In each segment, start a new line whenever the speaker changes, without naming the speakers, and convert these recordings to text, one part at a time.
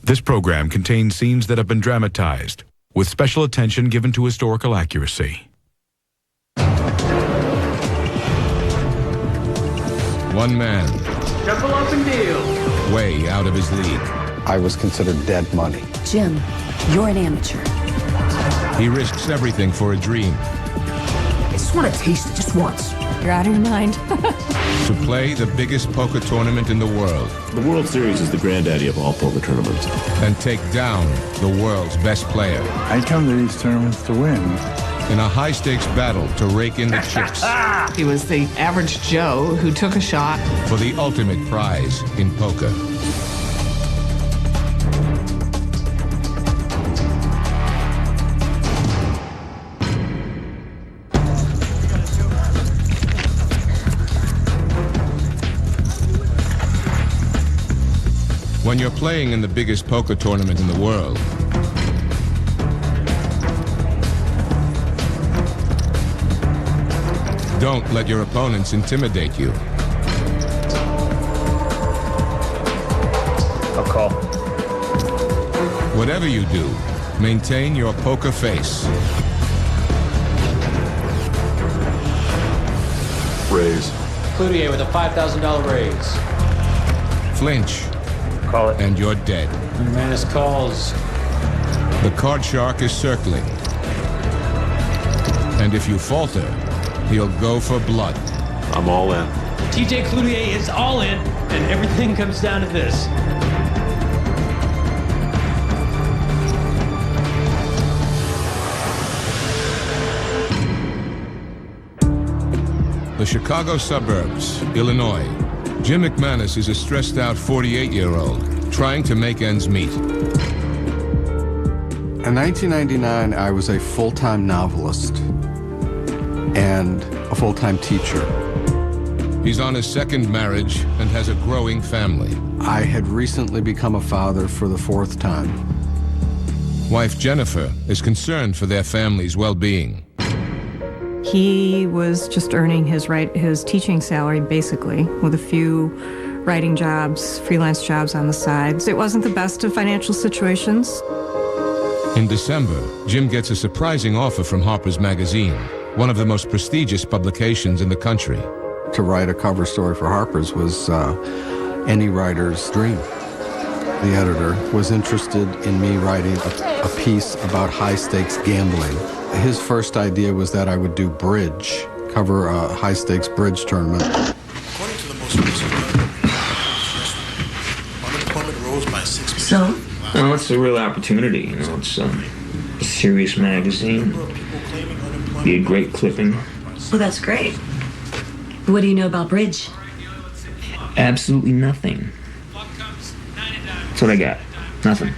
This program contains scenes that have been dramatized, with special attention given to historical accuracy.
One man.
Triple up and deal.
Way out of his league.
I was considered dead money.
Jim, you're an amateur.
He risks everything for a dream.
I just want to taste it just once.
You're out of your mind.
To play the biggest poker tournament in the world.
The World Series is the granddaddy of all poker tournaments.
And take down the world's best player.
I come to these tournaments to win.
In a high-stakes battle to rake in the chips.
He was the average Joe who took a shot.
For the ultimate prize in poker. When you're playing in the biggest poker tournament in the world, don't let your opponents intimidate you.
I'll call.
Whatever you do, maintain your poker face.
Raise.
Cloutier with a $5,000 raise.
Flinch.
Call it.
And you're dead.
Manus calls.
The card shark is circling. And if you falter, he'll go for blood.
I'm all in.
TJ Cloutier is all in, and everything comes down to this.
The Chicago suburbs, Illinois. Jim McManus is a stressed-out 48-year-old trying to make ends meet.
In 1999, I was a full-time novelist and a full-time teacher.
He's on his second marriage and has a growing family.
I had recently become a father for the fourth time.
Wife Jennifer is concerned for their family's well-being.
He was just earning his teaching salary, basically, with a few writing jobs, freelance jobs on the side. It wasn't the best of financial situations.
In December, Jim gets a surprising offer from Harper's Magazine, one of the most prestigious publications in the country.
To write a cover story for Harper's was any writer's dream. The editor was interested in me writing a piece about high-stakes gambling. His first idea was that I would do bridge, cover a high-stakes bridge tournament.
According to the most recent unemployment rose by 6%.
So?
Well, it's a real opportunity, you know. It's a serious magazine. Be a great clipping.
Well, that's great. What do you know about bridge?
Absolutely nothing. That's what I got. Nothing.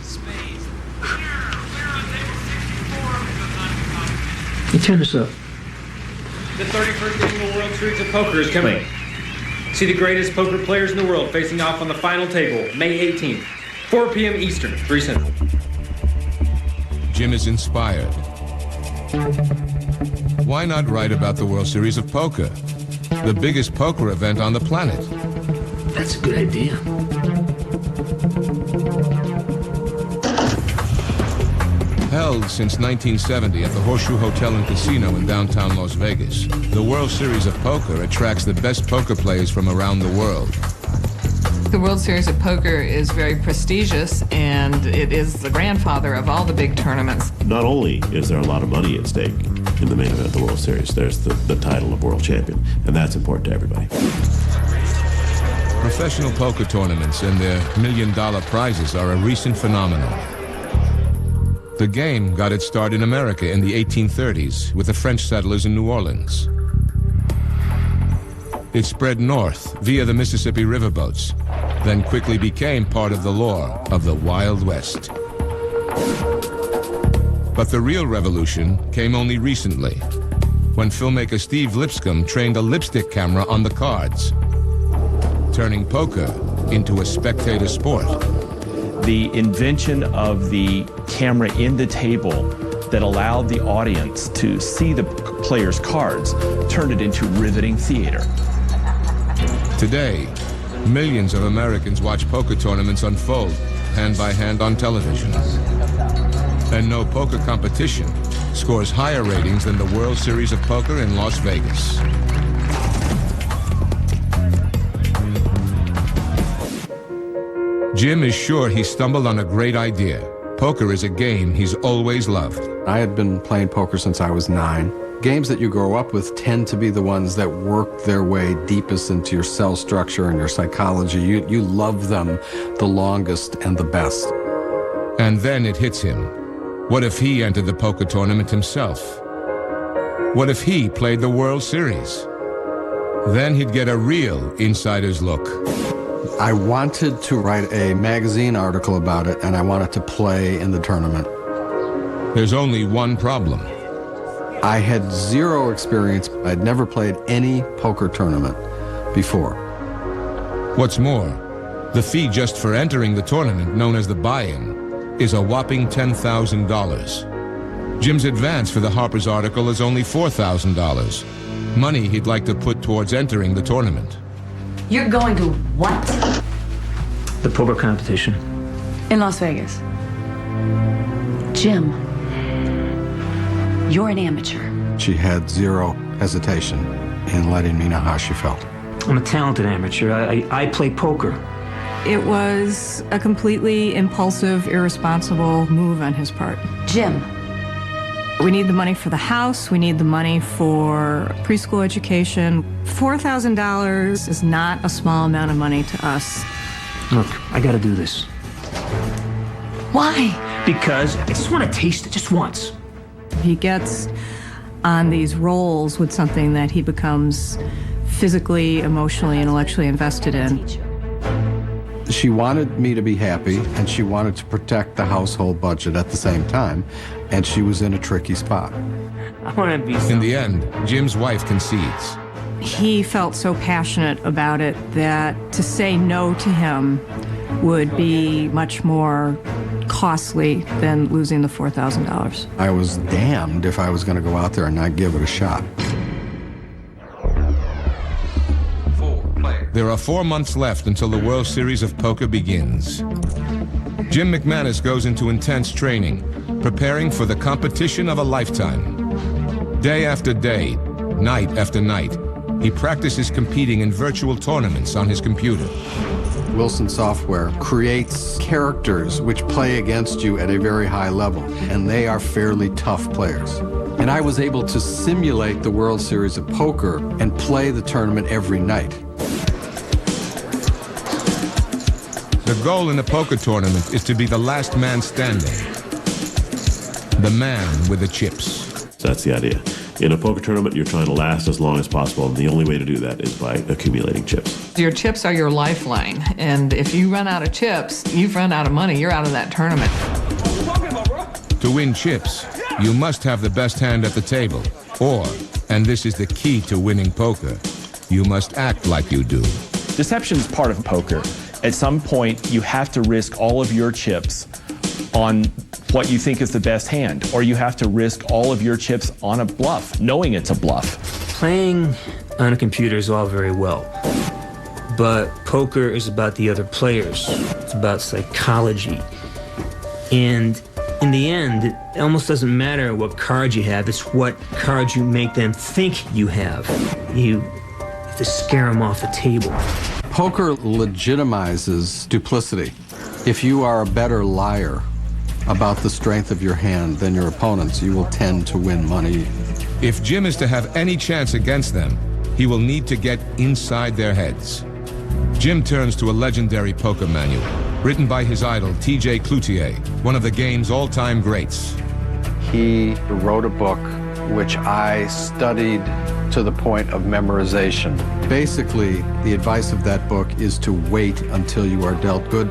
You turn this up.
The 31st annual World Series of Poker is coming. See the greatest poker players in the world facing off on the final table, May 18th, 4 p.m. Eastern, 3 Central.
Jim is inspired. Why not write about the World Series of Poker, the biggest poker event on the planet?
That's a good idea.
Held since 1970 at the Horseshoe Hotel and Casino in downtown Las Vegas, the World Series of Poker attracts the best poker players from around the world.
The World Series of Poker is very prestigious, and it is the grandfather of all the big tournaments.
Not only is there a lot of money at stake in the main event of the World Series, there's the title of world champion, and that's important to everybody.
Professional poker tournaments and their million-dollar prizes are a recent phenomenon. The game got its start in America in the 1830s with the French settlers in New Orleans. It spread north via the Mississippi riverboats, then quickly became part of the lore of the Wild West. But the real revolution came only recently, when filmmaker Steve Lipscomb trained a lipstick camera on the cards, turning poker into a spectator sport.
The invention of the camera in the table that allowed the audience to see the player's cards turned it into riveting theater.
Today, millions of Americans watch poker tournaments unfold hand by hand on television. And no poker competition scores higher ratings than the World Series of Poker in Las Vegas. Jim is sure he stumbled on a great idea. Poker is a game he's always loved.
I had been playing poker since I was 9. Games that you grow up with tend to be the ones that work their way deepest into your cell structure and your psychology. You love them the longest and the best.
And then it hits him. What if he entered the poker tournament himself? What if he played the World Series? Then he'd get a real insider's look.
I wanted to write a magazine article about it, and I wanted to play in the tournament.
There's only one problem.
I had zero experience. I'd never played any poker tournament before.
What's more, the fee just for entering the tournament, known as the buy-in, is a whopping $10,000. Jim's advance for the Harper's article is only $4,000, money he'd like to put towards entering the tournament.
You're going to what?
The poker competition.
In Las Vegas. Jim, you're an amateur.
She had zero hesitation in letting me know how she felt.
I'm a talented amateur. I play poker.
It was a completely impulsive, irresponsible move on his part.
Jim.
We need the money for the house. We need the money for preschool education. $4,000 is not a small amount of money to us.
Look, I gotta do this.
Why?
Because I just want to taste it just once.
He gets on these rolls with something that he becomes physically, emotionally, intellectually invested in.
She wanted me to be happy, and she wanted to protect the household budget at the same time, and she was in a tricky spot.
I want to be...
In the end, Jim's wife concedes.
He felt so passionate about it that to say no to him would be much more costly than losing the $4,000.
I was damned if I was going to go out there and not give it a shot.
There are 4 months left until the World Series of Poker begins. Jim McManus goes into intense training, preparing for the competition of a lifetime. Day after day, night after night, he practices competing in virtual tournaments on his computer.
Wilson Software creates characters which play against you at a very high level, and they are fairly tough players. And I was able to simulate the World Series of Poker and play the tournament every night.
The goal in a poker tournament is to be the last man standing. The man with the chips.
That's the idea. In a poker tournament, you're trying to last as long as possible, and the only way to do that is by accumulating chips.
Your chips are your lifeline, and if you run out of chips, you've run out of money. You're out of that tournament.
To win chips, you must have the best hand at the table. Or, and this is the key to winning poker, you must act like you do.
Deception is part of poker. At some point, you have to risk all of your chips on what you think is the best hand, or you have to risk all of your chips on a bluff, knowing it's a bluff.
Playing on a computer is all very well, but poker is about the other players. It's about psychology. And in the end, it almost doesn't matter what cards you have, it's what cards you make them think you have. You have to scare them off the table.
Poker legitimizes duplicity. If you are a better liar about the strength of your hand than your opponents, you will tend to win money.
If Jim is to have any chance against them, he will need to get inside their heads. Jim turns to a legendary poker manual, written by his idol, T.J. Cloutier, one of the game's all-time greats.
He wrote a book which I studied to the point of memorization. Basically, the advice of that book is to wait until you are dealt good.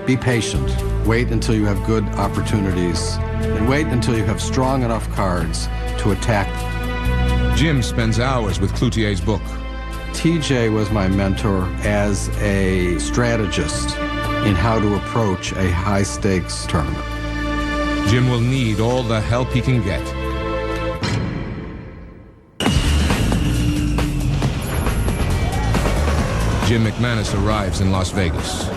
Be patient. Wait until you have good opportunities. And wait until you have strong enough cards to attack.
Jim spends hours with Cloutier's book.
TJ was my mentor as a strategist in how to approach a high-stakes tournament.
Jim will need all the help he can get. Jim McManus arrives in Las Vegas.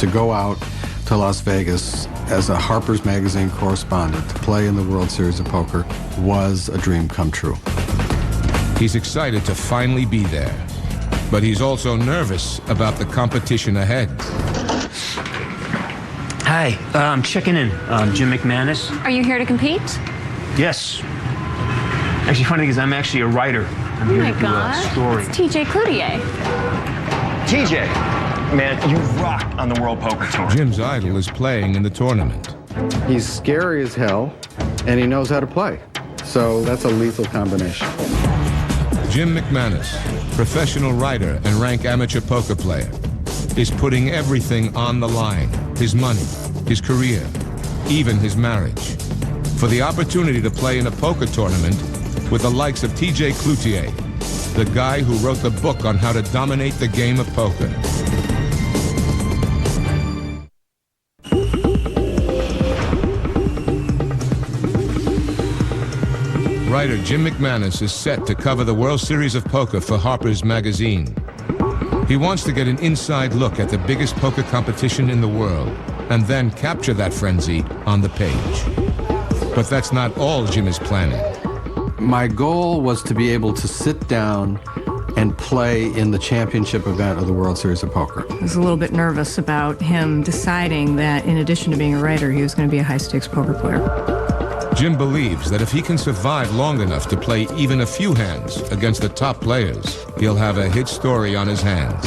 To go out to Las Vegas as a Harper's Magazine correspondent to play in the World Series of Poker was a dream come true.
He's excited to finally be there, but he's also nervous about the competition ahead.
Hi, I'm checking in. Jim McManus.
Are you here to compete?
Yes. Actually, funny thing is I'm actually a writer. I'm here to do a story.
It's TJ Cloutier.
TJ, man, you rock on the World Poker Tour.
Jim's idol is playing in the tournament.
He's scary as hell, and he knows how to play. So that's a lethal combination.
Jim McManus, professional writer and rank amateur poker player, is putting everything on the line. His money, his career, even his marriage, for the opportunity to play in a poker tournament with the likes of TJ Cloutier, the guy who wrote the book on how to dominate the game of poker. Writer Jim McManus is set to cover the World Series of Poker for Harper's Magazine. He wants to get an inside look at the biggest poker competition in the world and then capture that frenzy on the page. But that's not all Jim is planning.
My goal was to be able to sit down and play in the championship event of the World Series of Poker.
I was a little bit nervous about him deciding that in addition to being a writer, he was going to be a high-stakes poker player.
Jim believes that if he can survive long enough to play even a few hands against the top players, he'll have a hit story on his hands.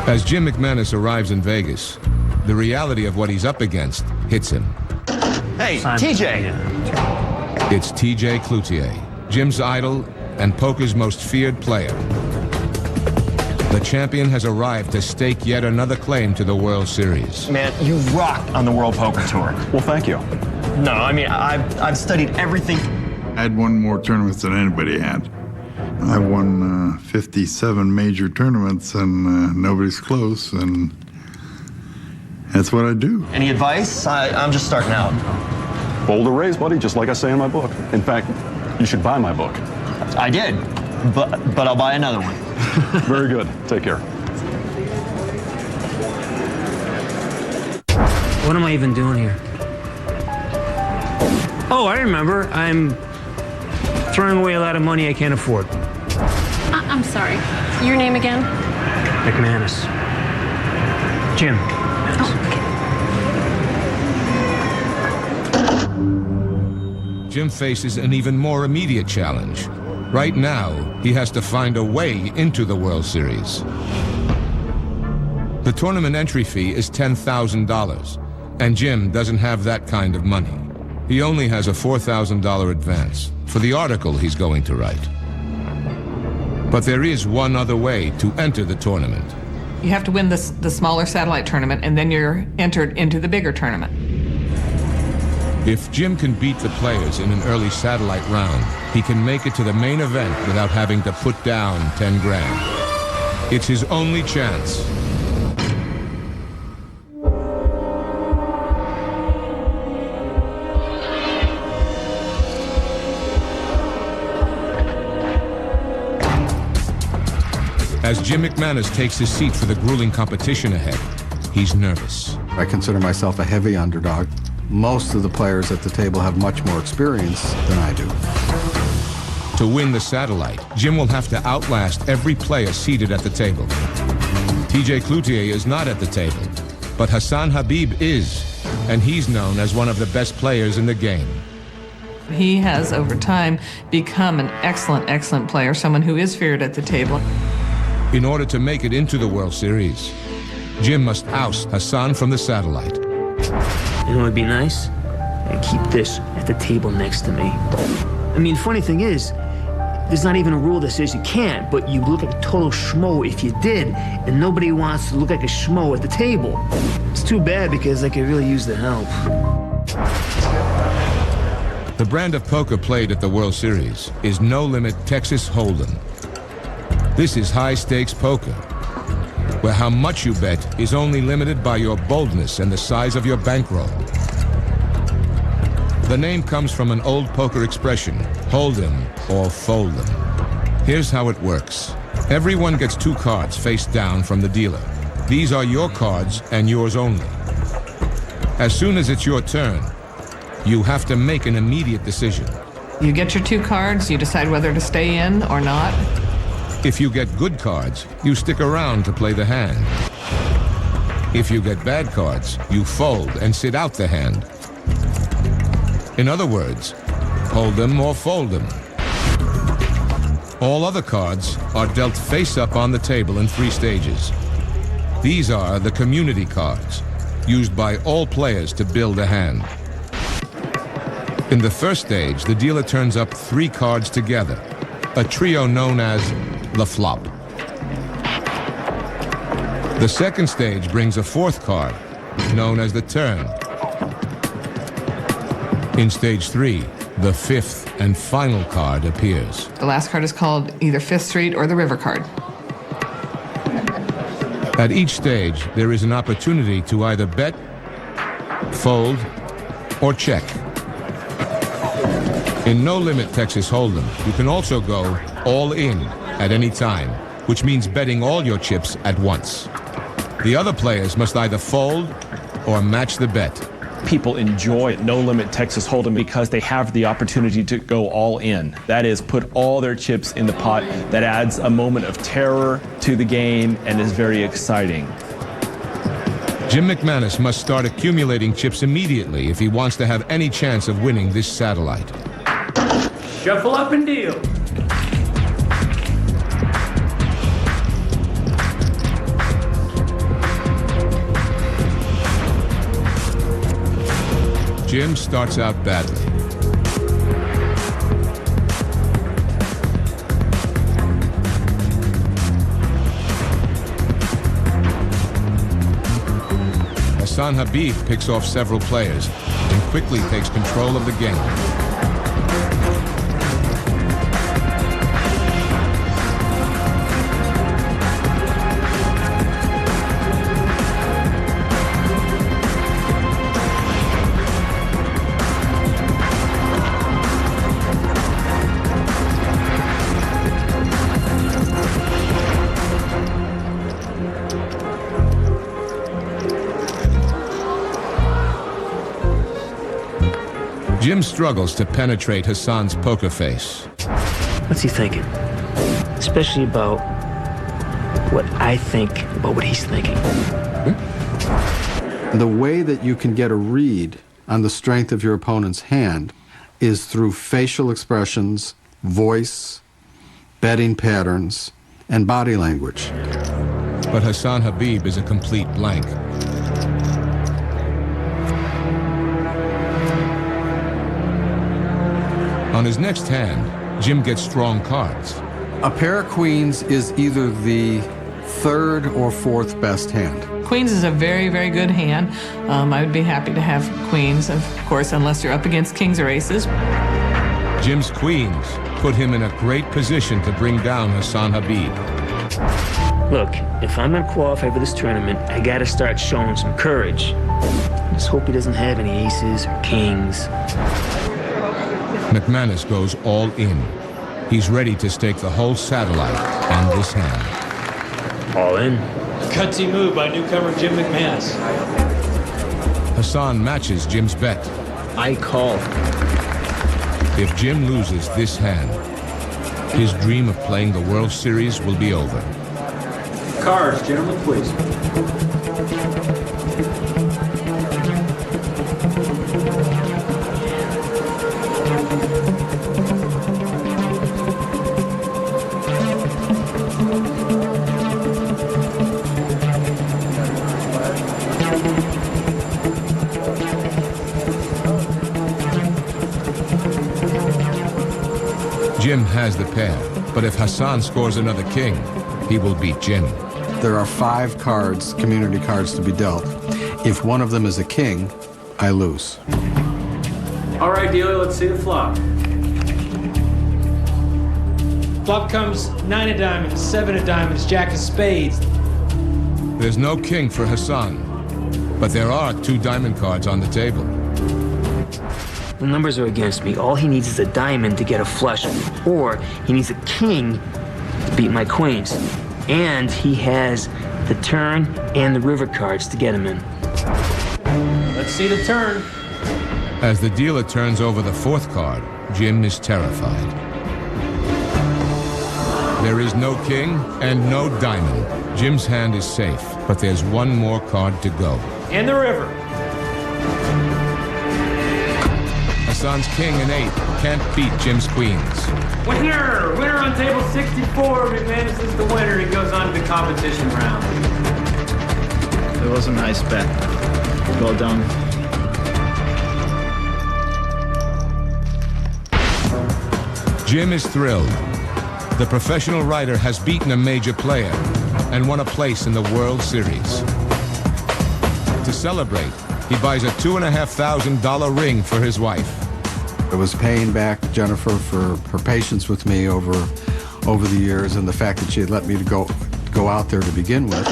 As Jim McManus arrives in Vegas, the reality of what he's up against hits him.
Hey, TJ!
It's TJ Cloutier, Jim's idol and poker's most feared player. The champion has arrived to stake yet another claim to the World Series.
Man, you rock on the World Poker Tour.
Well, thank you.
No, I mean, I've studied everything.
I had won more tournaments than anybody had. I won 57 major tournaments, and nobody's close, and that's what I do.
Any advice? I'm just starting out.
Bold or raise, buddy, just like I say in my book. In fact, you should buy my book.
I did, but I'll buy another one.
Very good. Take care.
What am I even doing here? Oh, I remember. I'm throwing away a lot of money I can't afford.
I'm sorry. Your name again?
McManus. Jim.
Jim faces an even more immediate challenge. Right now, he has to find a way into the World Series. The tournament entry fee is $10,000, and Jim doesn't have that kind of money. He only has a $4,000 advance for the article he's going to write. But there is one other way to enter the tournament.
You have to win the smaller satellite tournament, and then you're entered into the bigger tournament.
If Jim can beat the players in an early satellite round, he can make it to the main event without having to put down 10 grand. It's his only chance. As Jim McManus takes his seat for the grueling competition ahead, he's nervous.
I consider myself a heavy underdog. Most of the players at the table have much more experience than I do.
To win the satellite, Jim will have to outlast every player seated at the table. TJ Cloutier is not at the table, but Hassan Habib is, and he's known as one of the best players in the game.
He has, over time, become an excellent, excellent player, someone who is feared at the table.
In order to make it into the World Series, Jim must oust Hassan from the satellite.
You know what would be nice? And keep this at the table next to me. I mean, the funny thing is, there's not even a rule that says you can't, but you look like a total schmo if you did, and nobody wants to look like a schmo at the table. It's too bad because I could really use the help.
The brand of poker played at the World Series is no-limit Texas Hold'em. This is high-stakes poker, where how much you bet is only limited by your boldness and the size of your bankroll. The name comes from an old poker expression, hold 'em or fold 'em. Here's how it works. Everyone gets 2 cards face down from the dealer. These are your cards and yours only. As soon as it's your turn, you have to make an immediate decision.
You get your 2 cards, you decide whether to stay in or not.
If you get good cards, you stick around to play the hand. If you get bad cards, you fold and sit out the hand. In other words, hold them or fold them. All other cards are dealt face up on the table in 3 stages. These are the community cards, used by all players to build a hand. In the first stage, the dealer turns up 3 cards together, a trio known as the flop. The second stage brings a 4th card, known as the turn. In stage 3, the 5th and final card appears.
The last card is called either 5th Street or the river card.
At each stage, there is an opportunity to either bet, fold, or check. In No Limit Texas Hold'em, you can also go all in at any time, which means betting all your chips at once. The other players must either fold or match the bet.
People enjoy No Limit Texas Hold'em because they have the opportunity to go all in. That is, put all their chips in the pot. That adds a moment of terror to the game and is very exciting.
Jim McManus must start accumulating chips immediately if he wants to have any chance of winning this satellite.
Shuffle up and deal.
Jim starts out badly. Hassan Habib picks off several players and quickly takes control of the game. Jim struggles to penetrate Hassan's poker face.
What's he thinking? Especially about what I think about what he's thinking.
The way that you can get a read on the strength of your opponent's hand is through facial expressions, voice, betting patterns, and body language.
But Hassan Habib is a complete blank. On his next hand, Jim gets strong cards.
A pair of queens is either the 3rd or 4th best hand.
Queens is a very, very good hand. I would be happy to have queens, of course, unless you're up against kings or aces.
Jim's queens put him in a great position to bring down Hassan Habib.
Look, if I'm gonna qualify for this tournament, I gotta start showing some courage. Just hope he doesn't have any aces or kings.
McManus goes all in. He's ready to stake the whole satellite on this hand.
All in.
Gutsy move by newcomer Jim McManus.
Hassan matches Jim's bet.
I call.
If Jim loses this hand, his dream of playing the World Series will be over.
Cards, gentlemen, please.
Jim has the pair, but if Hassan scores another king, he will beat Jim.
There are 5 cards, community cards, to be dealt. If one of them is a king, I lose.
All right, dealer, let's see the flop. Flop comes 9 of diamonds, 7 of diamonds, jack of spades.
There's no king for Hassan, but there are 2 diamond cards on the table.
The numbers are against me. All he needs is a diamond to get a flush, or he needs a king to beat my queens. And he has the turn, and the river cards to get him in.
Let's see the turn.
As the dealer turns over the fourth card, Jim is terrified. There is no king and no diamond. Jim's hand is safe, but there's one more card to go.
And the river.
Hassan's king and 8 can't beat Jim's queens.
Winner! Winner on table 64. McManus is the winner. He goes on to the competition round.
It was a nice bet. Well done.
Jim is thrilled. The professional writer has beaten a major player and won a place in the World Series. To celebrate, he buys a $2,500 ring for his wife.
I was paying back Jennifer for her patience with me over the years and the fact that she had let me go out there to begin with.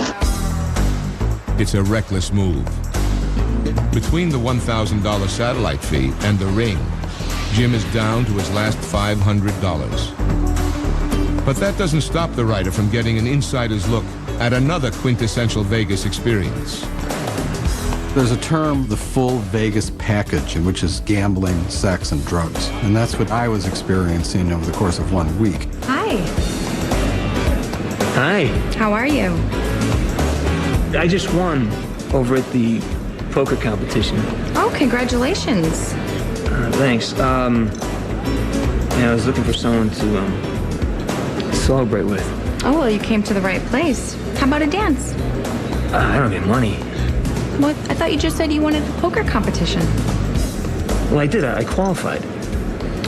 It's a reckless move. Between the $1,000 satellite fee and the ring, Jim is down to his last $500. But that doesn't stop the writer from getting an insider's look at another quintessential Vegas experience.
There's a term, the full Vegas package, in which is gambling, sex, and drugs. And that's what I was experiencing over the course of 1 week.
Hi.
Hi.
How are you?
I just won over at the poker competition.
Oh, congratulations.
Thanks. Yeah, I was looking for someone to celebrate with.
Oh, well, you came to the right place. How about a dance?
I don't get money.
Well, I thought you just said you wanted a poker competition.
Well, I did. I qualified.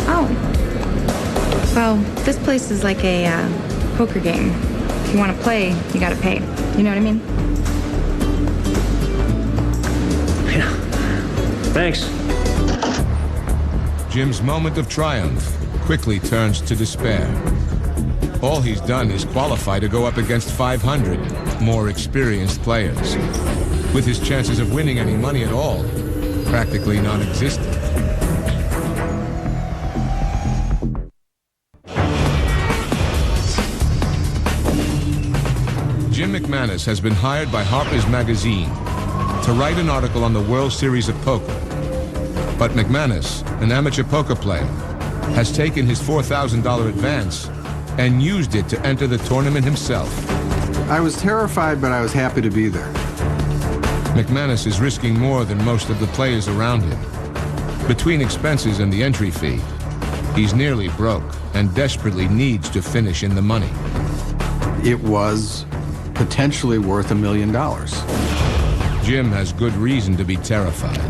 Oh. Well, this place is like a poker game. If you want to play, you got to pay. You know what I mean?
Yeah. Thanks.
Jim's moment of triumph quickly turns to despair. All he's done is qualify to go up against 500 more experienced players, with his chances of winning any money at all practically non-existent. Jim McManus has been hired by Harper's Magazine to write an article on the World Series of Poker. But McManus, an amateur poker player, has taken his $4,000 advance and used it to enter the tournament himself.
I was terrified, but I was happy to be there.
McManus is risking more than most of the players around him. Between expenses and the entry fee, he's nearly broke and desperately needs to finish in the money.
It was potentially worth $1 million.
Jim has good reason to be terrified.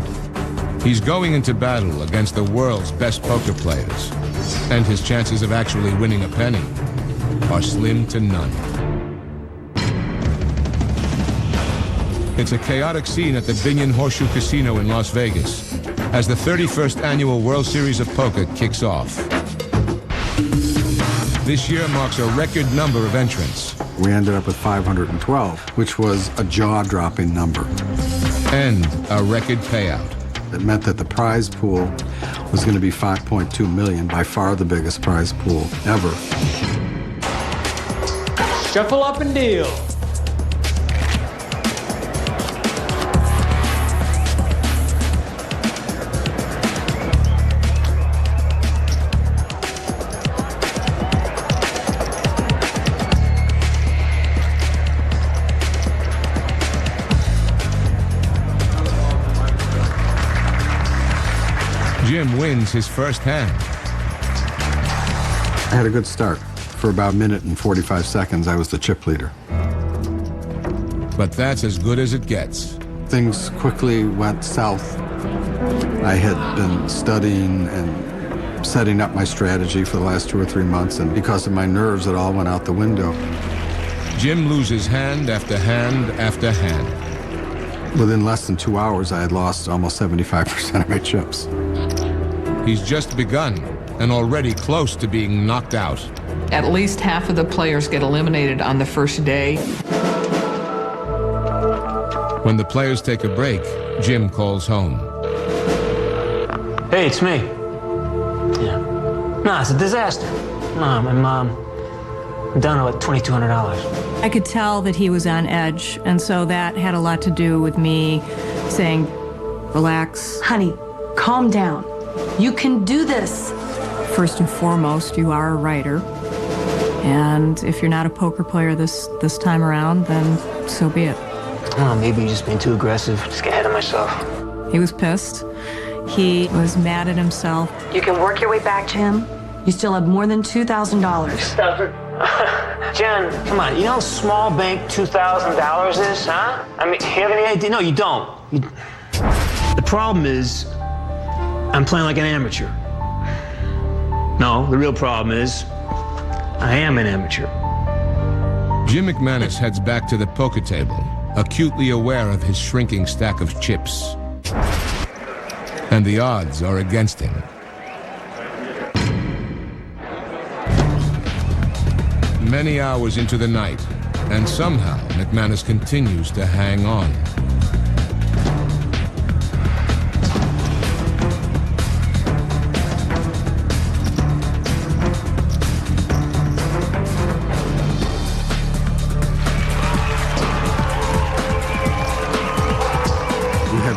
He's going into battle against the world's best poker players, and his chances of actually winning a penny are slim to none. It's a chaotic scene at the Binion Horseshoe Casino in Las Vegas as the 31st annual World Series of Poker kicks off. This year marks a record number of entrants.
We ended up with 512, which was a jaw-dropping number.
And a record payout.
It meant that the prize pool was going to be $5.2 million, by far the biggest prize pool ever.
Shuffle up and deal.
Jim wins his first hand.
I had a good start. For about a minute and 45 seconds, I was the chip leader.
But that's as good as it gets.
Things quickly went south. I had been studying and setting up my strategy for the last 2 or 3 months, and because of my nerves, it all went out the window.
Jim loses hand after hand after hand.
Within less than 2 hours, I had lost almost 75% of my chips.
He's just begun and already close to being knocked out.
At least half of the players get eliminated on the first day.
When the players take a break, Jim calls home.
Hey, it's me. Yeah. No, it's a disaster. No, my mom I'm down to like $2,200.
I could tell that he was on edge, and so that had a lot to do with me saying, relax.
Honey, calm down. You can do this.
First and foremost, you are a writer. And if you're not a poker player this time around, then so be it.
Oh, maybe you're just being too aggressive. Just get ahead of myself.
He was pissed. He was mad at himself.
You can work your way back to him. You still have more than $2,000.
Stop it. Jen, come on. You know how small bank $2,000 is, huh? I mean, you have any idea? No, you don't. The problem is, I'm playing like an amateur. No, the real problem is, I am an amateur.
Jim McManus heads back to the poker table, acutely aware of his shrinking stack of chips. And the odds are against him. Many hours into the night, and somehow McManus continues to hang on.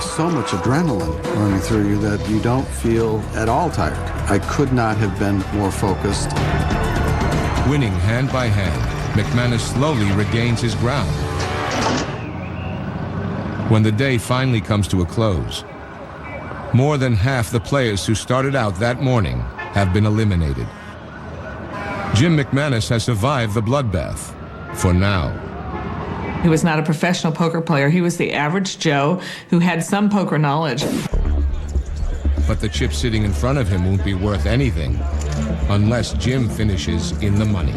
So much adrenaline running through you that you don't feel at all tired. I could not have been more focused.
Winning hand by hand, McManus slowly regains his ground. When the day finally comes to a close, more than half the players who started out that morning have been eliminated. Jim McManus has survived the bloodbath, for now.
He was not a professional poker player. He was the average Joe who had some poker knowledge.
But the chip sitting in front of him won't be worth anything unless Jim finishes in the money.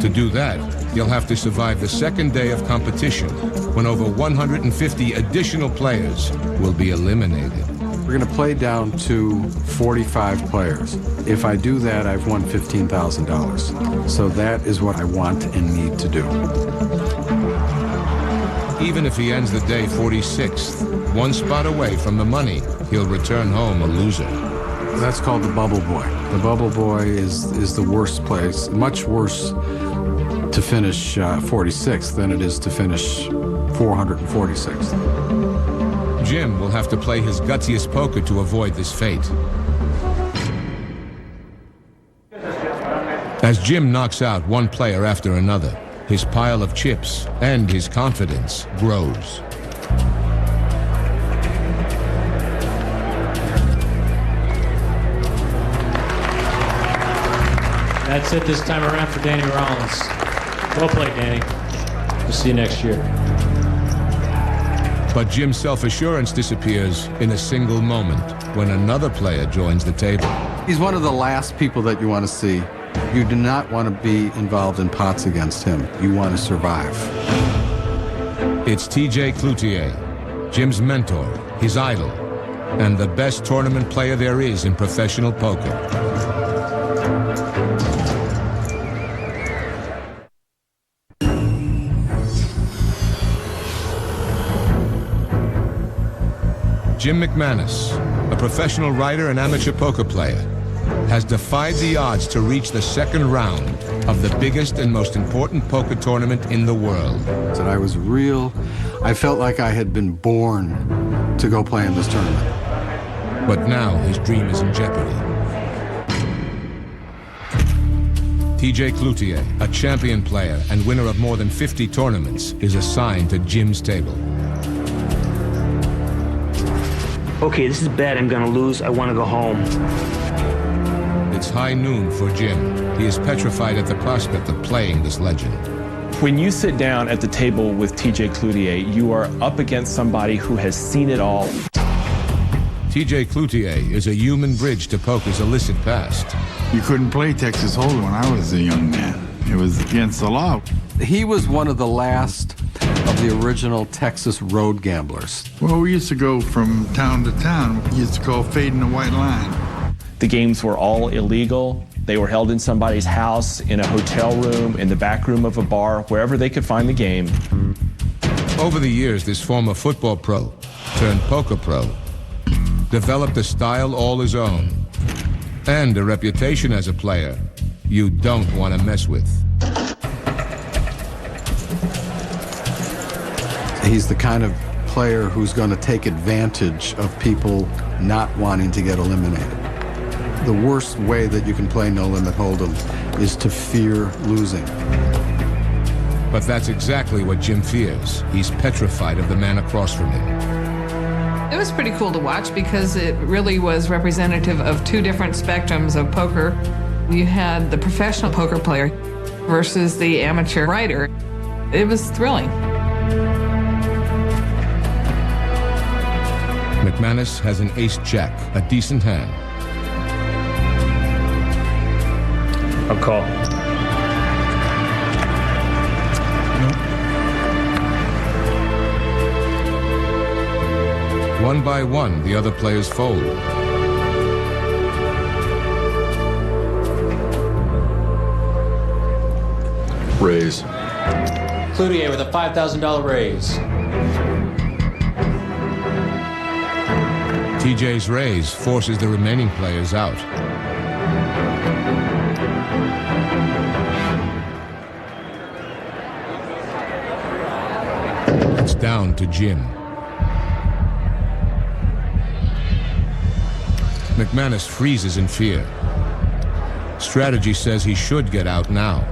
To do that, he'll have to survive the second day of competition when over 150 additional players will be eliminated.
We're going to play down to 45 players. If I do that, I've won $15,000. So that is what I want and need to do.
Even if he ends the day 46th, one spot away from the money, he'll return home a loser.
That's called the bubble boy. The bubble boy is the worst place, much worse to finish 46th than it is to finish 446th.
Jim will have to play his gutsiest poker to avoid this fate. As Jim knocks out one player after another, his pile of chips and his confidence grows.
That's it this time around for Danny Rollins. Well played, Danny. We'll see you next year.
But Jim's self-assurance disappears in a single moment when another player joins the table.
He's one of the last people that you want to see. You do not want to be involved in pots against him. You want to survive.
It's TJ Cloutier, Jim's mentor, his idol, and the best tournament player there is in professional poker. Jim McManus, a professional writer and amateur poker player, has defied the odds to reach the second round of the biggest and most important poker tournament in the world.
That I felt like I had been born to go play in this tournament.
But now his dream is in jeopardy. TJ Cloutier, a champion player and winner of more than 50 tournaments, is assigned to Jim's table.
Okay, this is bad. I'm gonna lose. I want to go home.
It's high noon for Jim. He is petrified at the prospect of playing this legend.
When you sit down at the table with TJ Cloutier, you are up against somebody who has seen it all.
TJ Cloutier is a human bridge to poker's illicit past.
You couldn't play Texas Hold'em when I was a young man. It was against the law.
He was one of the last of the original Texas road gamblers.
Well, we used to go from town to town. We used to call fading the white line.
The games were all illegal. They were held in somebody's house, in a hotel room, in the back room of a bar, wherever they could find the game.
Over the years, this former football pro turned poker pro developed a style all his own and a reputation as a player you don't want to mess with.
He's the kind of player who's going to take advantage of people not wanting to get eliminated. The worst way that you can play No Limit Hold'em is to fear losing.
But that's exactly what Jim fears. He's petrified of the man across from him.
It was pretty cool to watch because it really was representative of two different spectrums of poker. You had the professional poker player versus the amateur writer. It was thrilling.
McManus has an ace-jack, a decent hand.
I'll call.
One by one, the other players fold.
Raise.
Cloutier with a $5,000 raise.
TJ's raise forces the remaining players out. It's down to Jim. McManus freezes in fear. Strategy says he should get out now.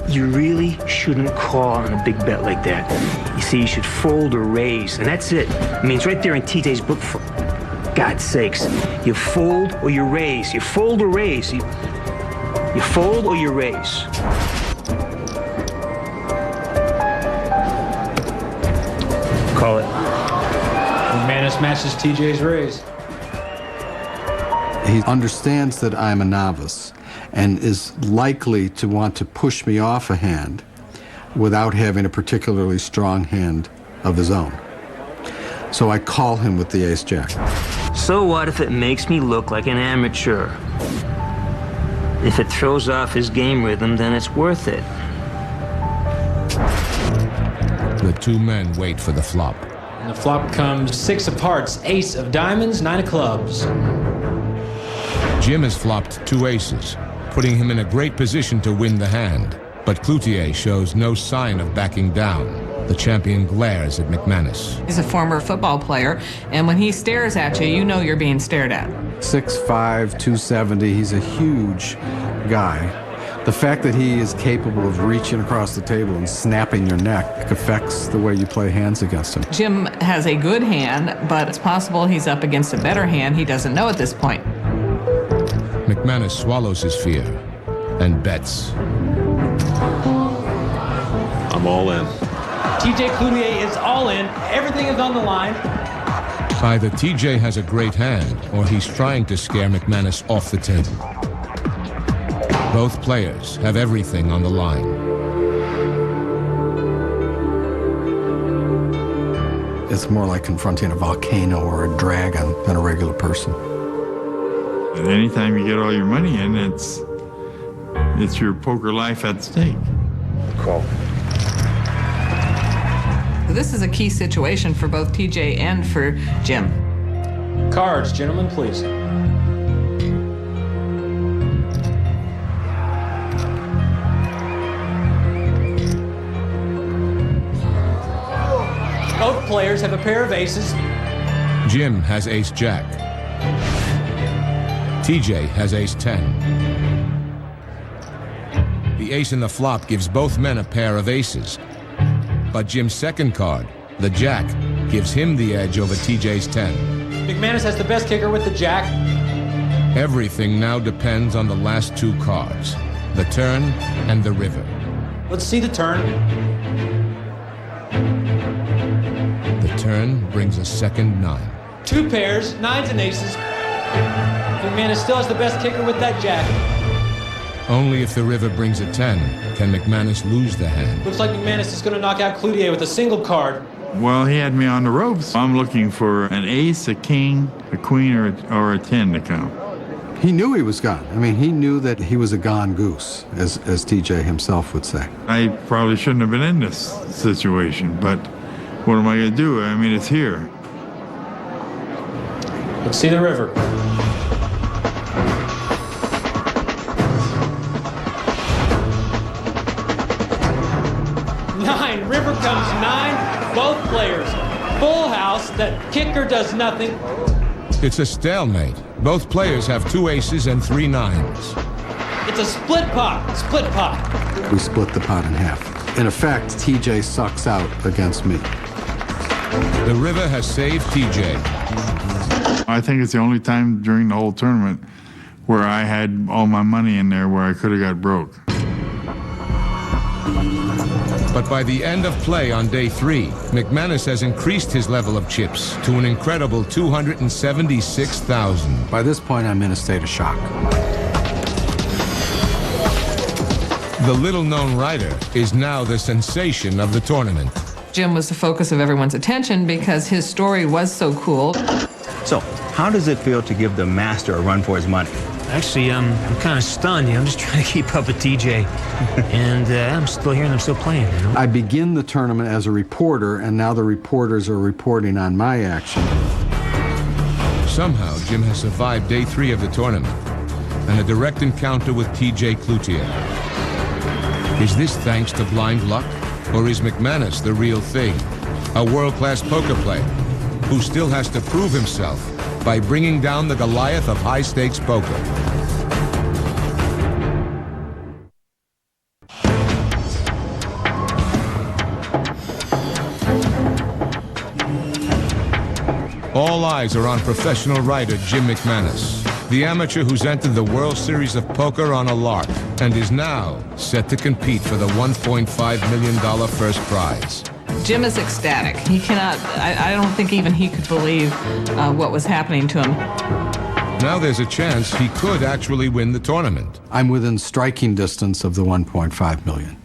You really shouldn't call on a big bet like that. You see, you should fold or raise, and that's it. I mean, it's right there in TJ's book. For God's sakes, you fold or you raise. You fold or raise. You fold or you raise. Call it.
McManus matches TJ's raise.
He understands that I'm a novice and is likely to want to push me off a hand without having a particularly strong hand of his own. So I call him with the ace-jack.
So what if it makes me look like an amateur? If it throws off his game rhythm, then it's worth it.
The two men wait for the flop.
And the flop comes 6 of hearts, ace of diamonds, 9 of clubs.
Jim has flopped 2 aces, putting him in a great position to win the hand. But Cloutier shows no sign of backing down. The champion glares at McManus.
He's a former football player, and when he stares at you, you know you're being stared at.
6'5", 270, he's a huge guy. The fact that he is capable of reaching across the table and snapping your neck affects the way you play hands against him.
Jim has a good hand, but it's possible he's up against a better hand he doesn't know at this point.
McManus swallows his fear and bets.
I'm all in.
TJ Cloutier is all in. Everything is on the line.
Either TJ has a great hand or he's trying to scare McManus off the table. Both players have everything on the line.
It's more like confronting a volcano or a dragon than a regular person.
And anytime you get all your money in, it's your poker life at stake.
Call.
This is a key situation for both TJ and for Jim.
Cards, gentlemen, please. Both players have a pair of aces.
Jim has ace-jack. TJ has ace-10. The ace in the flop gives both men a pair of aces. But Jim's second card, the jack, gives him the edge over TJ's 10.
McManus has the best kicker with the jack.
Everything now depends on the last 2 cards, the turn and the river.
Let's see the turn.
The turn brings a second 9.
2 pairs, 9s and aces. McManus still has the best kicker with that jack.
Only if the river brings a 10 can McManus lose the hand.
Looks like McManus is going to knock out Cloutier with a single card.
Well, he had me on the ropes. I'm looking for an ace, a king, a queen, or a 10 to come.
He knew he was gone. I mean, he knew that he was a gone goose, as TJ himself would say.
I probably shouldn't have been in this situation, but what am I going to do? I mean, it's here.
Let's see the river. 9. River comes 9. Both players. Full house. That kicker does nothing.
It's a stalemate. Both players have 2 aces and 3 nines.
It's a split pot. Split pot.
We split the pot in half. In effect, TJ sucks out against me.
The river has saved TJ.
I think it's the only time during the whole tournament where I had all my money in there where I could have got broke.
But by the end of play on day 3, McManus has increased his level of chips to an incredible 276,000.
By this point, I'm in a state of shock.
The little-known writer is now the sensation of the tournament.
Jim was the focus of everyone's attention because his story was so cool.
So, how does it feel to give the master a run for his money?
Actually, I'm kind of stunned. I'm just trying to keep up with TJ. And I'm still here and I'm still playing. You know?
I begin the tournament as a reporter, and now the reporters are reporting on my action.
Somehow, Jim has survived day 3 of the tournament and a direct encounter with TJ Cloutier. Is this thanks to blind luck, or is McManus the real thing? A world-class poker player who still has to prove himself by bringing down the Goliath of high-stakes poker. All eyes are on professional writer Jim McManus, the amateur who's entered the World Series of Poker on a lark and is now set to compete for the $1.5 million first prize.
Jim is ecstatic. He cannot, I don't think even he could believe what was happening to him.
Now there's a chance he could actually win the tournament.
I'm within striking distance of the $1.5 million.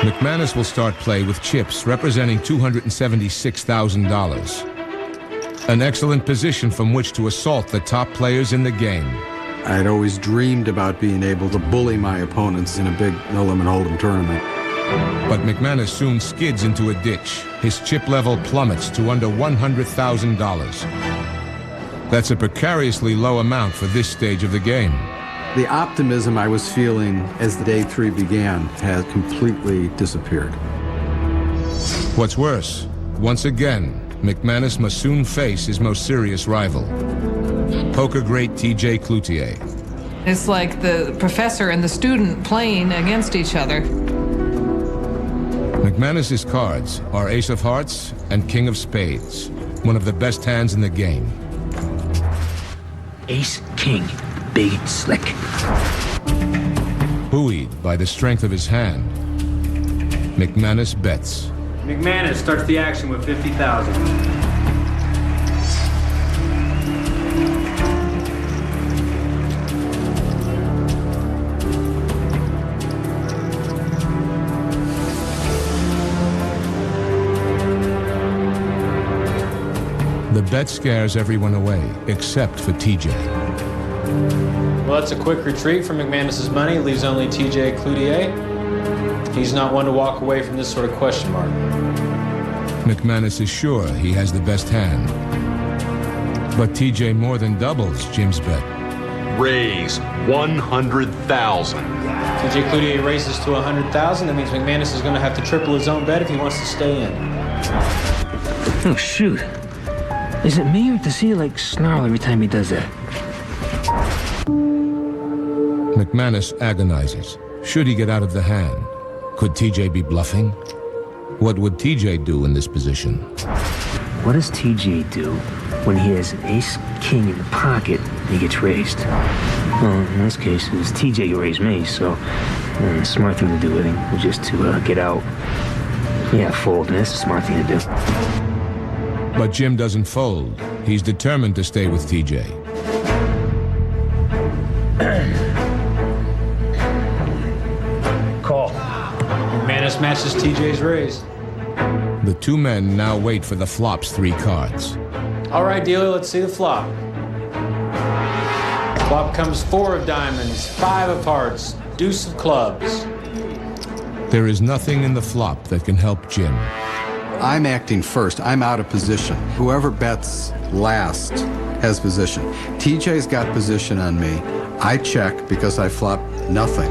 McManus will start play with chips representing $276,000. An excellent position from which to assault the top players in the game.
I'd always dreamed about being able to bully my opponents in a big no-limit hold'em tournament.
But McManus soon skids into a ditch. His chip level plummets to under $100,000. That's a precariously low amount for this stage of the game.
The optimism I was feeling as the day 3 began had completely disappeared.
What's worse, once again, McManus must soon face his most serious rival, poker great TJ Cloutier.
It's like the professor and the student playing against each other.
McManus's cards are Ace of Hearts and King of Spades, one of the best hands in the game.
Ace, King, big, slick.
Buoyed by the strength of his hand, McManus bets.
McManus starts the action with 50,000.
The bet scares everyone away, except for TJ.
Well, that's a quick retreat from McManus's money. It leaves only TJ Cloutier. He's not one to walk away from this sort of question mark.
McManus is sure he has the best hand. But TJ more than doubles Jim's bet.
Raise 100,000.
TJ Cloutier raises to 100,000. That means McManus is going to have to triple his own bet if he wants to stay in.
Oh, shoot. Is it me, or does he, like, snarl every time he does that?
McManus agonizes. Should he get out of the hand? Could TJ be bluffing? What would TJ do in this position?
What does TJ do when he has ace-king in the pocket and he gets raised? Well, in this case, it was TJ who raised me, so the smart thing to do with him was just to get out. Yeah, fold, and that's the smart thing to do.
But Jim doesn't fold. He's determined to stay with TJ.
Call. McManus matches TJ's raise.
The two men now wait for the flop's 3 cards.
All right, dealer, let's see the flop. Flop comes 4 of diamonds, 5 of hearts, deuce of clubs.
There is nothing in the flop that can help Jim.
I'm acting first. I'm out of position. Whoever bets last has position. TJ's got position on me. I check because I flop nothing.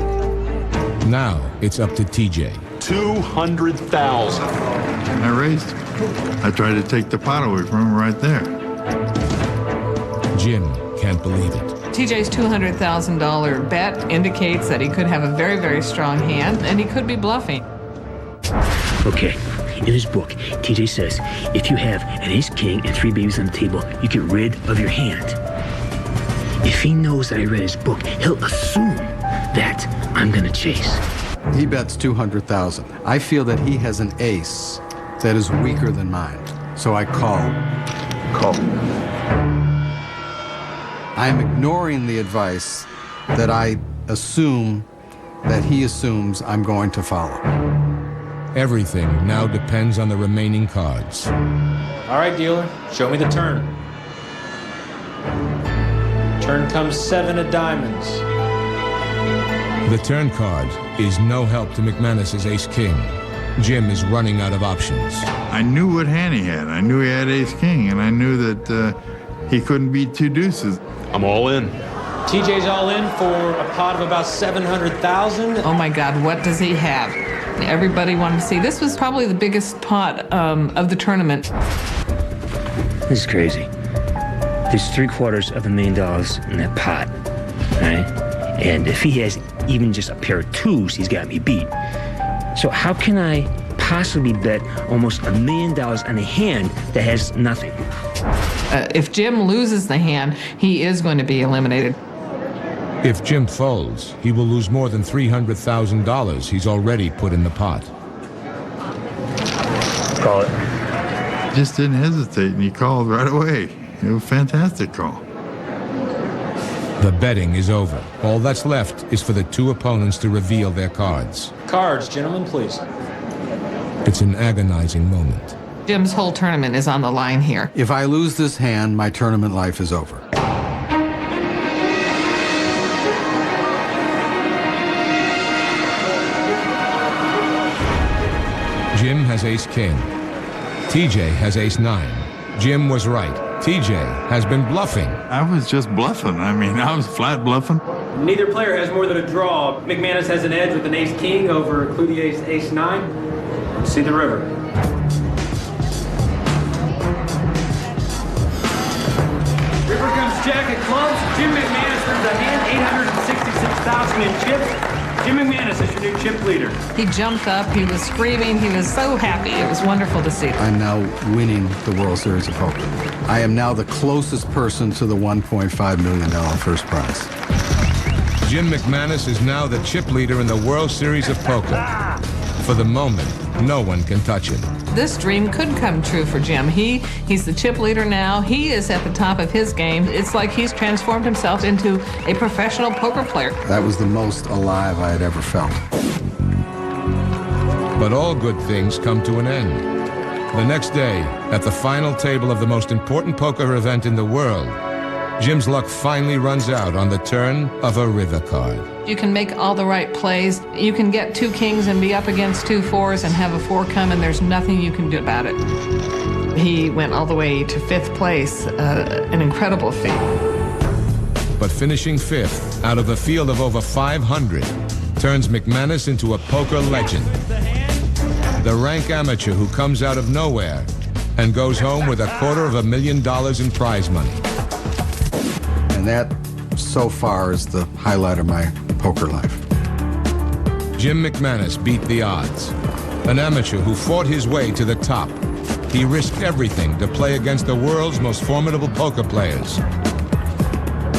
Now it's up to TJ.
200,000.
I raised him. I tried to take the pot away from him right there.
Jim can't believe it.
TJ's $200,000 bet indicates that he could have a very, very strong hand, and he could be bluffing.
Okay, in his book, TJ says, if you have an ace-king and 3 babies on the table, you get rid of your hand. If he knows that I read his book, he'll assume that I'm gonna chase.
He bets 200,000. I feel that he has an ace that is weaker than mine, so I call. I'm ignoring the advice that I assume that he assumes I'm going to follow.
Everything now depends on the remaining cards.
All right, dealer, show me the turn. Turn comes 7 of diamonds.
The turn card is no help to McManus's ace-king. Jim is running out of options.
I knew what hand he had. I knew he had ace-king, and I knew that he couldn't beat 2 deuces.
I'm all in.
TJ's all in for a pot of about 700,000.
Oh my God, what does he have? Everybody wanted to see. This was probably the biggest pot of the tournament.
This is crazy. There's $750,000 in that pot, right? And if he has even just a pair of 2s, he's got me beat. So how can I possibly bet almost $1 million on a hand that has nothing?
If Jim loses the hand, he is going to be eliminated.
If Jim folds, he will lose more than $300,000 he's already put in the pot.
Call it.
Just didn't hesitate, and he called right away. It was a fantastic call.
The betting is over. All that's left is for the 2 opponents to reveal their cards.
Cards, gentlemen, please.
It's an agonizing moment.
Jim's whole tournament is on the line here.
If I lose this hand, my tournament life is over.
Jim has ace-king. TJ has ace-9. Jim was right. TJ has been bluffing.
I was just bluffing. I mean, I was flat bluffing.
Neither player has more than a draw. McManus has an edge with an ace-king over Cloutier's ace-9. See the river. River comes jack of clubs. Jim McManus wins the hand, 866,000 in chips. Jim McManus is your new chip leader.
He jumped up, he was screaming, he was so happy. It was wonderful to see.
I'm now winning the World Series of Poker. I am now the closest person to the $1.5 million first prize.
Jim McManus is now the chip leader in the World Series of Poker. For the moment, no one can touch him.
This dream could come true for Jim. He's the chip leader now. He is at the top of his game. It's like he's transformed himself into a professional poker player.
That was the most alive I had ever felt.
But all good things come to an end. The next day, at the final table of the most important poker event in the world, Jim's luck finally runs out on the turn of a river card.
You can make all the right plays. You can get 2 kings and be up against 2 4s and have a 4 come, and there's nothing you can do about it. He went all the way to 5th place, an incredible feat.
But finishing 5th out of a field of over 500 turns McManus into a poker legend. The rank amateur who comes out of nowhere and goes home with $250,000 in prize money.
And that, so far, is the highlight of my poker life.
Jim McManus beat the odds. An amateur who fought his way to the top. He risked everything to play against the world's most formidable poker players.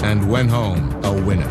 And went home a winner.